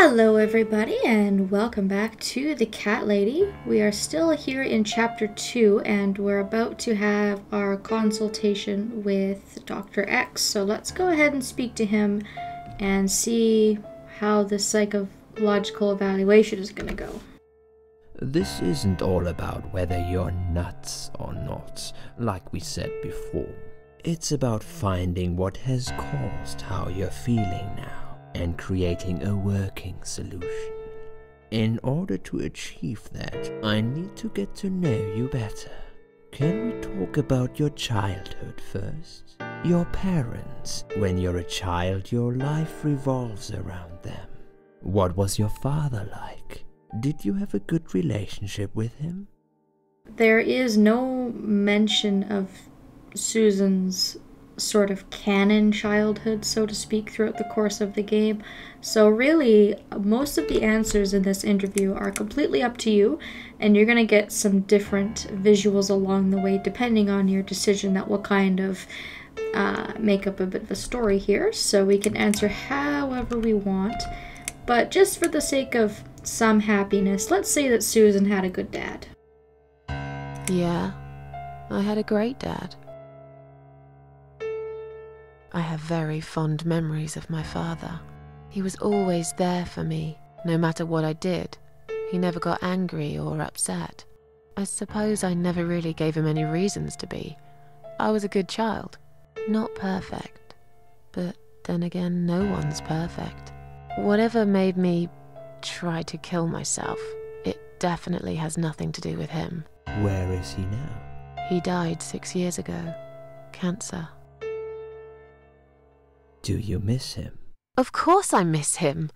Hello everybody and welcome back to The Cat Lady. We are still here in chapter 2 and we're about to have our consultation with Dr. X. So let's go ahead and speak to him and see how the psychological evaluation is going to go. This isn't all about whether you're nuts or not, like we said before. It's about finding what has caused how you're feeling now and creating a working solution. In order to achieve that, I need to get to know you better. Can we talk about your childhood first? Your parents. When you're a child, your life revolves around them. What was your father like? Did you have a good relationship with him? There is no mention of Susan's sort of canon childhood, so to speak, throughout the course of the game. So really, most of the answers in this interview are completely up to you, and you're going to get some different visuals along the way depending on your decision that will kind of make up a bit of a story here. So we can answer however we want, but just for the sake of some happiness, let's say that Susan had a good dad. Yeah, I had a great dad. I have very fond memories of my father. He was always there for me, no matter what I did. He never got angry or upset. I suppose I never really gave him any reasons to be. I was a good child. Not perfect. But then again, no one's perfect. Whatever made me try to kill myself, it definitely has nothing to do with him. Where is he now? He died 6 years ago. Cancer. Do you miss him? Of course I miss him.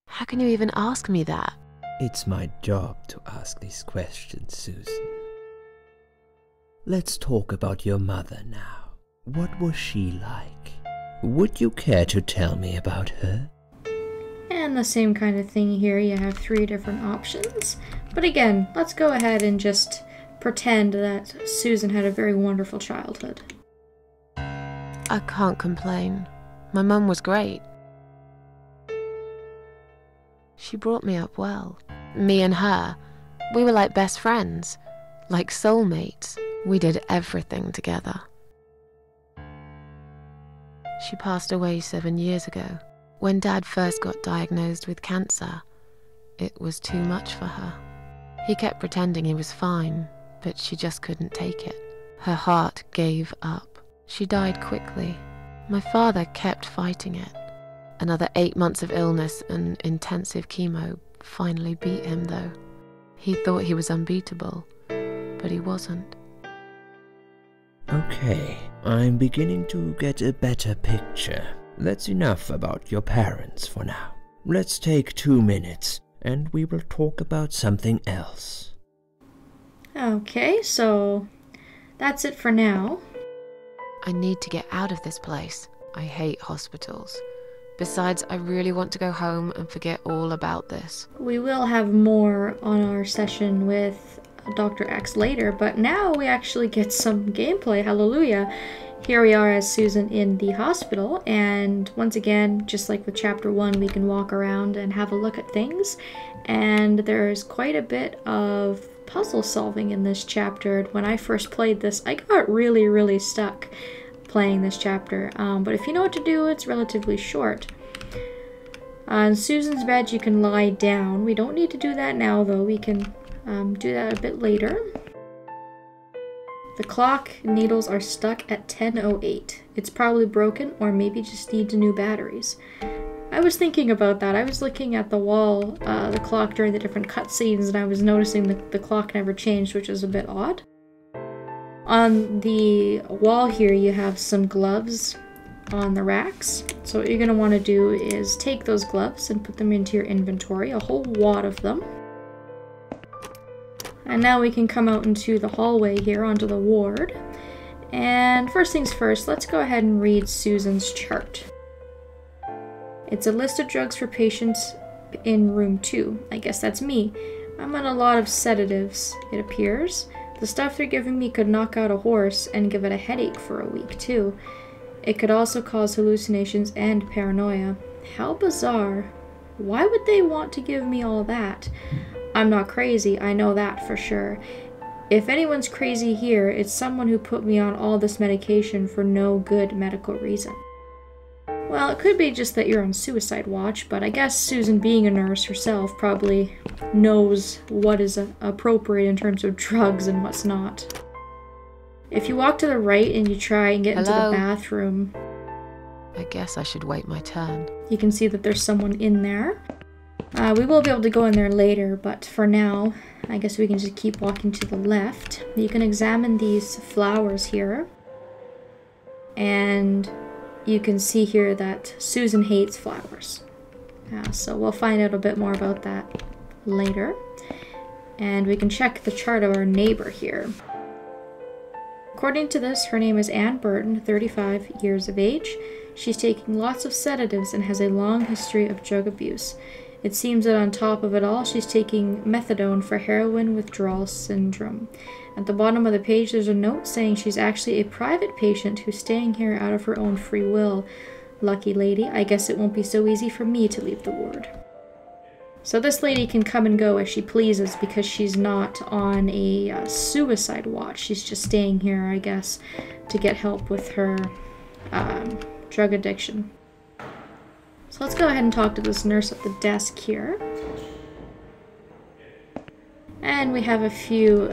How can you even ask me that? It's my job to ask these questions, Susan. Let's talk about your mother now. What was she like? Would you care to tell me about her? And the same kind of thing here, you have 3 different options. But again, let's go ahead and just pretend that Susan had a very wonderful childhood. I can't complain. My mum was great. She brought me up well. Me and her, we were like best friends, like soulmates. We did everything together. She passed away 7 years ago. When Dad first got diagnosed with cancer, it was too much for her. He kept pretending he was fine, but she just couldn't take it. Her heart gave up. She died quickly. My father kept fighting it. Another 8 months of illness and intensive chemo finally beat him, though. He thought he was unbeatable, but he wasn't. Okay, I'm beginning to get a better picture. That's enough about your parents for now. Let's take 2 minutes, and we will talk about something else. Okay, so that's it for now. I need to get out of this place. I hate hospitals. Besides, I really want to go home and forget all about this. We will have more on our session with Dr. X later, but now we actually get some gameplay. Hallelujah. Here we are as Susan in the hospital, and once again, just like with chapter 1, we can walk around and have a look at things, and there's quite a bit of puzzle solving in this chapter. When I first played this, I got really stuck playing this chapter, but if you know what to do, it's relatively short. On Susan's bed, you can lie down. We don't need to do that now, though. We can do that a bit later. The clock needles are stuck at 10:08. It's probably broken, or maybe just needs new batteries. I was thinking about that. I was looking at the wall, the clock during the different cutscenes, and I was noticing the clock never changed, which is a bit odd. On the wall here, you have some gloves on the racks. So what you're going to want to do is take those gloves and put them into your inventory, a whole wad of them. And now we can come out into the hallway here onto the ward. And first things first, let's go ahead and read Susan's chart. It's a list of drugs for patients in room 2. I guess that's me. I'm on a lot of sedatives, it appears. The stuff they're giving me could knock out a horse and give it a headache for a week, too. It could also cause hallucinations and paranoia. How bizarre. Why would they want to give me all that? I'm not crazy, I know that for sure. If anyone's crazy here, it's someone who put me on all this medication for no good medical reason. Well, it could be just that you're on suicide watch, but I guess Susan, being a nurse herself, probably knows what is appropriate in terms of drugs and what's not. If you walk to the right and you try and get into the bathroom... I guess I should wait my turn. You can see that there's someone in there. We will be able to go in there later, but for now, I guess we can just keep walking to the left. You can examine these flowers here. And you can see here that Susan hates flowers. So we'll find out a bit more about that later. And we can check the chart of our neighbor here. According to this, her name is Ann Burton, 35 years of age. She's taking lots of sedatives and has a long history of drug abuse. It seems that on top of it all, she's taking methadone for heroin withdrawal syndrome. At the bottom of the page, there's a note saying she's actually a private patient who's staying here out of her own free will. Lucky lady, I guess it won't be so easy for me to leave the ward. So this lady can come and go as she pleases because she's not on a suicide watch. She's just staying here, I guess, to get help with her drug addiction. So let's go ahead and talk to this nurse at the desk here. And we have a few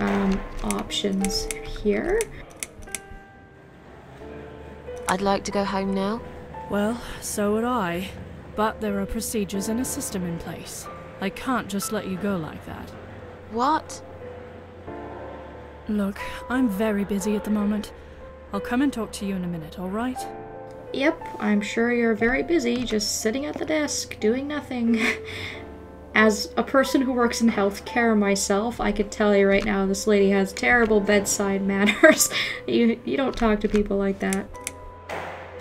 options here. I'd like to go home now. Well, so would I. But there are procedures and a system in place. I can't just let you go like that. What? Look, I'm very busy at the moment. I'll come and talk to you in a minute, alright? Yep, I'm sure you're very busy, just sitting at the desk, doing nothing. As a person who works in healthcare myself, I could tell you right now this lady has terrible bedside manners. You don't talk to people like that.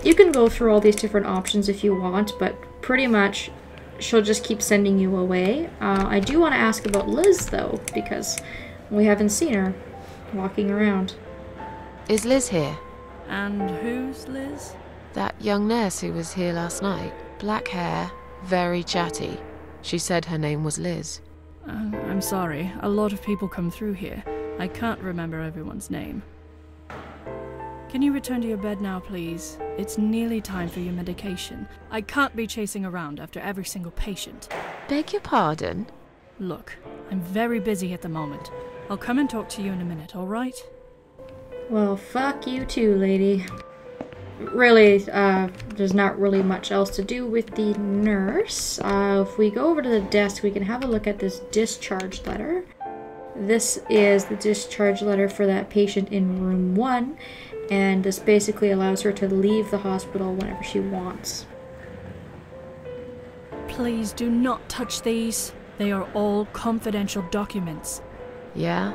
You can go through all these different options if you want, but pretty much she'll just keep sending you away. I do want to ask about Liz, though, because we haven't seen her walking around. Is Liz here? And who's Liz? That young nurse who was here last night. Black hair, very chatty. She said her name was Liz. I'm sorry. A lot of people come through here. I can't remember everyone's name. Can you return to your bed now, please? It's nearly time for your medication. I can't be chasing around after every single patient. Beg your pardon? Look, I'm very busy at the moment. I'll come and talk to you in a minute, alright? Well, fuck you too, lady. Really, there's not really much else to do with the nurse. If we go over to the desk, we can have a look at this discharge letter. This is the discharge letter for that patient in room 1, and this basically allows her to leave the hospital whenever she wants. Please do not touch these. They are all confidential documents. Yeah?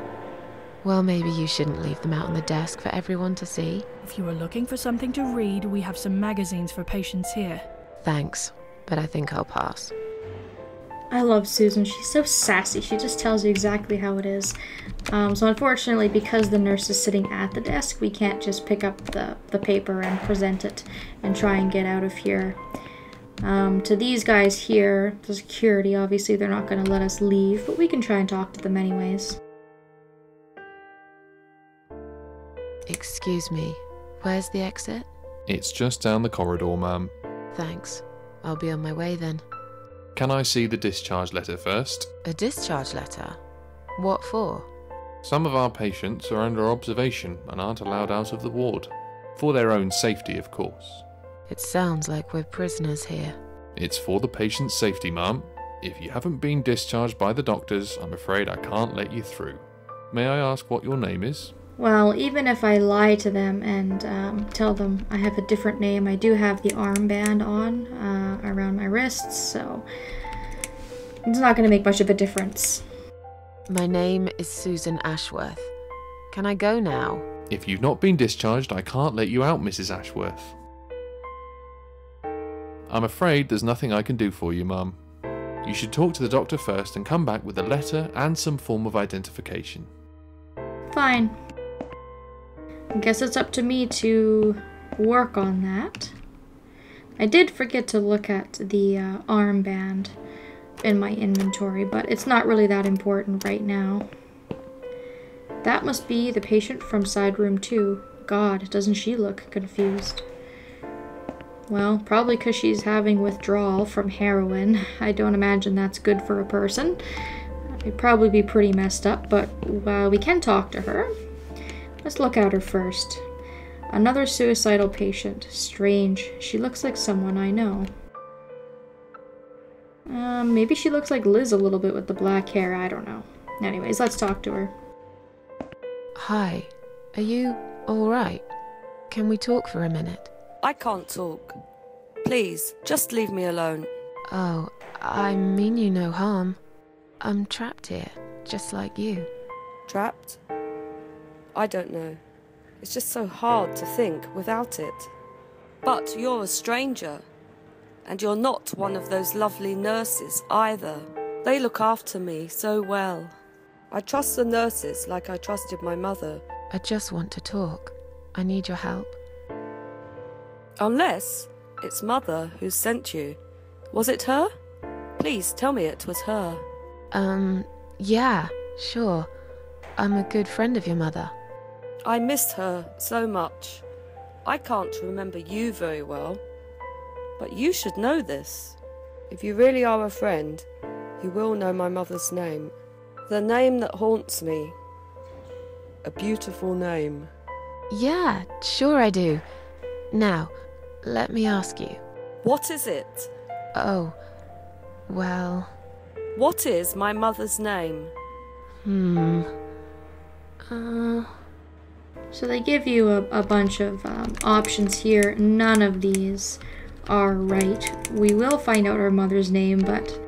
Well, maybe you shouldn't leave them out on the desk for everyone to see. If you are looking for something to read, we have some magazines for patients here. Thanks, but I think I'll pass. I love Susan. She's so sassy. She just tells you exactly how it is. So unfortunately, because the nurse is sitting at the desk, we can't just pick up the paper and present it and try and get out of here. To these guys here, the security, obviously they're not going to let us leave, but we can try and talk to them anyways. Excuse me, where's the exit? It's just down the corridor, ma'am. Thanks. I'll be on my way then. Can I see the discharge letter first? A discharge letter? What for? Some of our patients are under observation and aren't allowed out of the ward. For their own safety, of course. It sounds like we're prisoners here. It's for the patient's safety, ma'am. If you haven't been discharged by the doctors, I'm afraid I can't let you through. May I ask what your name is? Well, even if I lie to them and tell them I have a different name, I do have the armband on around my wrists, so it's not going to make much of a difference. My name is Susan Ashworth. Can I go now? If you've not been discharged, I can't let you out, Mrs. Ashworth. I'm afraid there's nothing I can do for you, ma'am. You should talk to the doctor first and come back with a letter and some form of identification. Fine. I guess it's up to me to work on that. I did forget to look at the armband. in my inventory, but it's not really that important right now. That must be the patient from side room 2. God, doesn't she look confused? Well, probably because she's having withdrawal from heroin. I don't imagine that's good for a person. It'd probably be pretty messed up, but we can talk to her. Let's look at her first. Another suicidal patient. Strange. She looks like someone I know. Maybe she looks like Liz a little bit with the black hair. I don't know. Anyways, let's talk to her. Hi. Are you alright? Can we talk for a minute? I can't talk. Please, just leave me alone. Oh, I mean you no harm. I'm trapped here, just like you. Trapped? I don't know. It's just so hard to think without it. But you're a stranger. And you're not one of those lovely nurses either. They look after me so well. I trust the nurses like I trusted my mother. I just want to talk. I need your help. Unless it's Mother who sent you. Was it her? Please tell me it was her. Yeah, sure. I'm a good friend of your mother. I missed her so much. I can't remember you very well. But you should know this. If you really are a friend, you will know my mother's name. The name that haunts me. A beautiful name. Yeah, sure I do. Now, let me ask you. What is it? Oh, well... What is my mother's name? So they give you a bunch of options here. None of these are right. We will find out her mother's name, but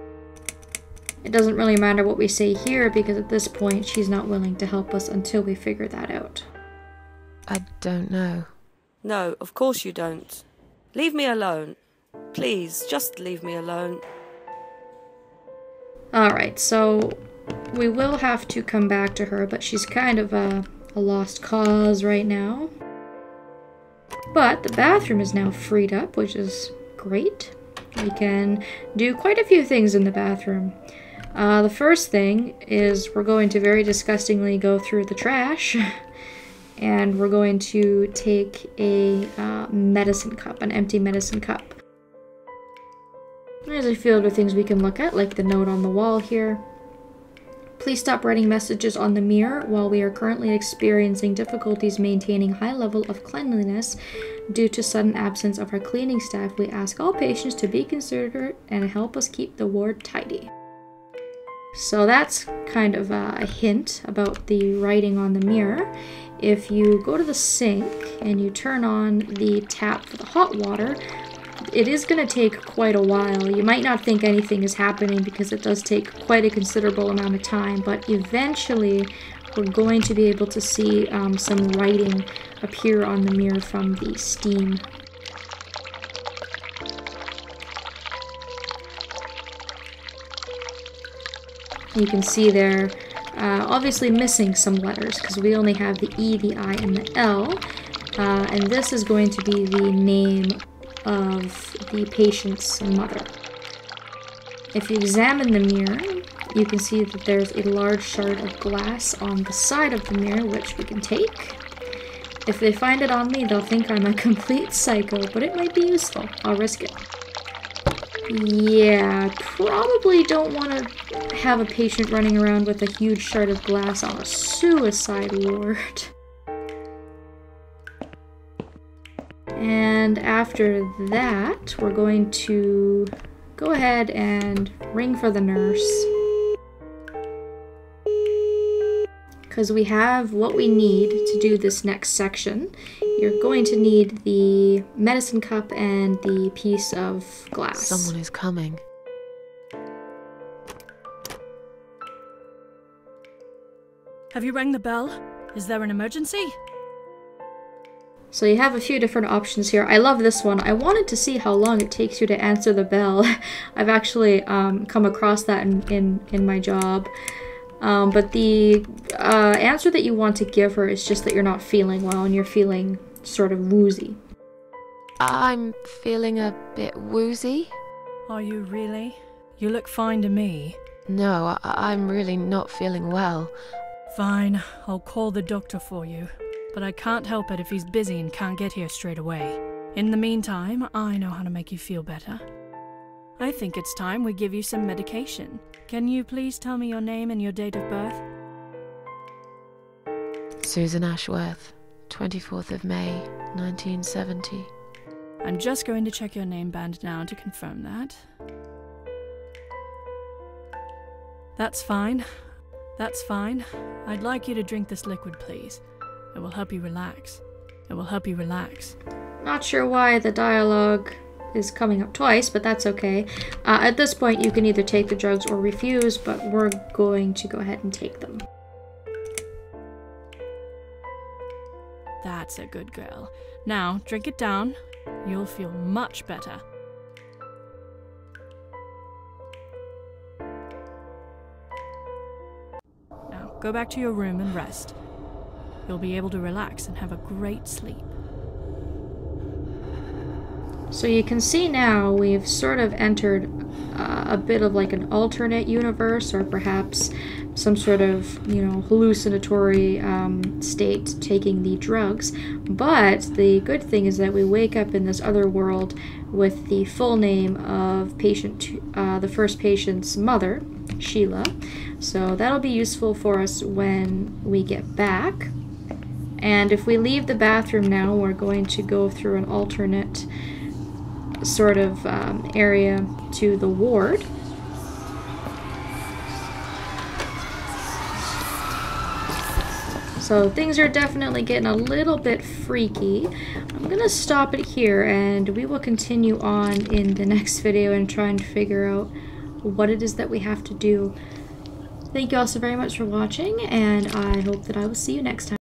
it doesn't really matter what we say here because at this point she's not willing to help us until we figure that out. I don't know. No, of course you don't. Leave me alone. Please, just leave me alone. Alright, so we will have to come back to her, but she's kind of a lost cause right now. But the bathroom is now freed up, which is great. We can do quite a few things in the bathroom. The first thing is we're going to very disgustingly go through the trash. And we're going to take a medicine cup, an empty medicine cup. There's a few other things we can look at, like the note on the wall here. Please stop writing messages on the mirror. While we are currently experiencing difficulties maintaining high level of cleanliness due to sudden absence of our cleaning staff, we ask all patients to be considerate and help us keep the ward tidy. So that's kind of a hint about the writing on the mirror. If you go to the sink and you turn on the tap for the hot water, it is going to take quite a while. You might not think anything is happening because it does take quite a considerable amount of time, but eventually we're going to be able to see some writing appear on the mirror from the steam. You can see there, obviously missing some letters because we only have the E, the I, and the L. And this is going to be the name of the patient's mother. If you examine the mirror, you can see that there's a large shard of glass on the side of the mirror, which we can take. If they find it on me, they'll think I'm a complete psycho, but it might be useful. I'll risk it. Yeah, probably don't want to have a patient running around with a huge shard of glass on a suicide ward. And after that, we're going to go ahead and ring for the nurse. Because we have what we need to do this next section. You're going to need the medicine cup and the piece of glass. Someone is coming. Have you rang the bell? Is there an emergency? So you have a few different options here. I love this one. I wanted to see how long it takes you to answer the bell. I've actually come across that in my job. But the answer that you want to give her is just that you're not feeling well and you're feeling sort of woozy. I'm feeling a bit woozy. Are you really? You look fine to me. No, I'm really not feeling well. Fine, I'll call the doctor for you. But I can't help it if he's busy and can't get here straight away. In the meantime, I know how to make you feel better. I think it's time we give you some medication. Can you please tell me your name and your date of birth? Susan Ashworth, 24th of May, 1970. I'm just going to check your name band now to confirm that. That's fine. That's fine. I'd like you to drink this liquid, please. It will help you relax. It will help you relax. Not sure why the dialogue is coming up twice, but that's okay. At this point, you can either take the drugs or refuse, but we're going to go ahead and take them. That's a good girl. Now, drink it down. You'll feel much better. Now, go back to your room and rest. You'll be able to relax and have a great sleep. So you can see now we've sort of entered a bit of like an alternate universe, or perhaps some sort of, you know, hallucinatory state taking the drugs. But the good thing is that we wake up in this other world with the full name of the first patient's mother, Sheila. So that'll be useful for us when we get back. And if we leave the bathroom now, we're going to go through an alternate sort of area to the ward. So things are definitely getting a little bit freaky. I'm gonna stop it here, and we will continue on in the next video and try and figure out what it is that we have to do. Thank you all so very much for watching, and I hope that I will see you next time.